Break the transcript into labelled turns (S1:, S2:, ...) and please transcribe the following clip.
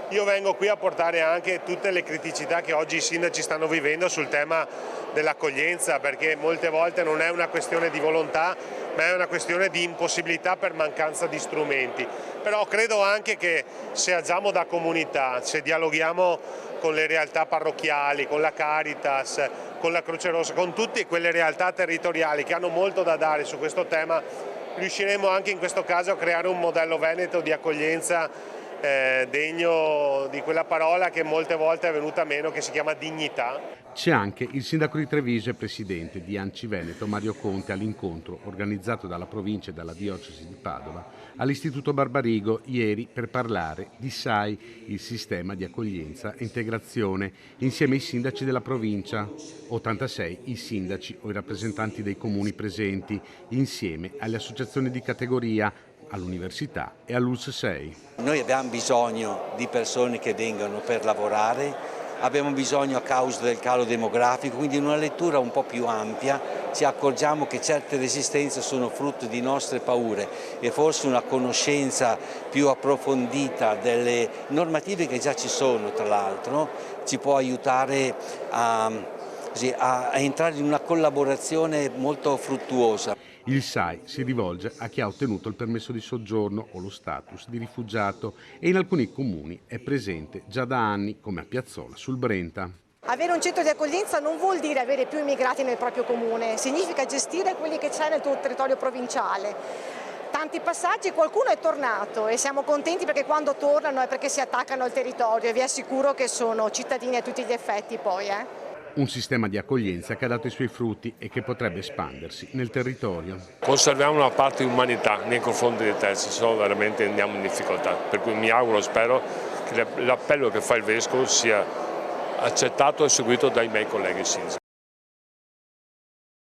S1: Io vengo qui a portare anche tutte le criticità che oggi i sindaci stanno vivendo sul tema dell'accoglienza, perché molte volte non è una questione di volontà, ma è una questione di impossibilità per mancanza di strumenti. Però credo anche che se agiamo da comunità, se dialoghiamo con le realtà parrocchiali, con la Caritas, con la Croce Rossa, con tutte quelle realtà territoriali che hanno molto da dare su questo tema, riusciremo anche in questo caso a creare un modello veneto di accoglienza degno di quella parola che molte volte è venuta meno, che si chiama dignità.
S2: C'è anche il sindaco di Treviso e presidente di ANCI Veneto Mario Conte all'incontro organizzato dalla provincia e dalla diocesi di Padova all'Istituto Barbarigo ieri per parlare di SAI, il sistema di accoglienza e integrazione, insieme ai sindaci della provincia, 86 i sindaci o i rappresentanti dei comuni presenti, insieme alle associazioni di categoria, all'università e all'ULSS 6.
S3: Noi abbiamo bisogno di persone che vengano per lavorare, abbiamo bisogno a causa del calo demografico, quindi in una lettura un po' più ampia ci accorgiamo che certe resistenze sono frutto di nostre paure e forse una conoscenza più approfondita delle normative che già ci sono, tra l'altro, ci può aiutare a entrare in una collaborazione molto fruttuosa.
S2: Il SAI si rivolge a chi ha ottenuto il permesso di soggiorno o lo status di rifugiato e in alcuni comuni è presente già da anni, come a Piazzola sul Brenta.
S4: Avere un centro di accoglienza non vuol dire avere più immigrati nel proprio comune, significa gestire quelli che c'è nel tuo territorio provinciale. Tanti passaggi, qualcuno è tornato e siamo contenti perché quando tornano è perché si attaccano al territorio e vi assicuro che sono cittadini a tutti gli effetti poi.
S2: Un sistema di accoglienza che ha dato i suoi frutti e che potrebbe espandersi nel territorio.
S5: Conserviamo una parte di umanità nei confronti dei terzi, se no veramente andiamo in difficoltà. Per cui mi auguro, spero che l'appello che fa il Vescovo sia accettato e seguito dai miei colleghi sindaci.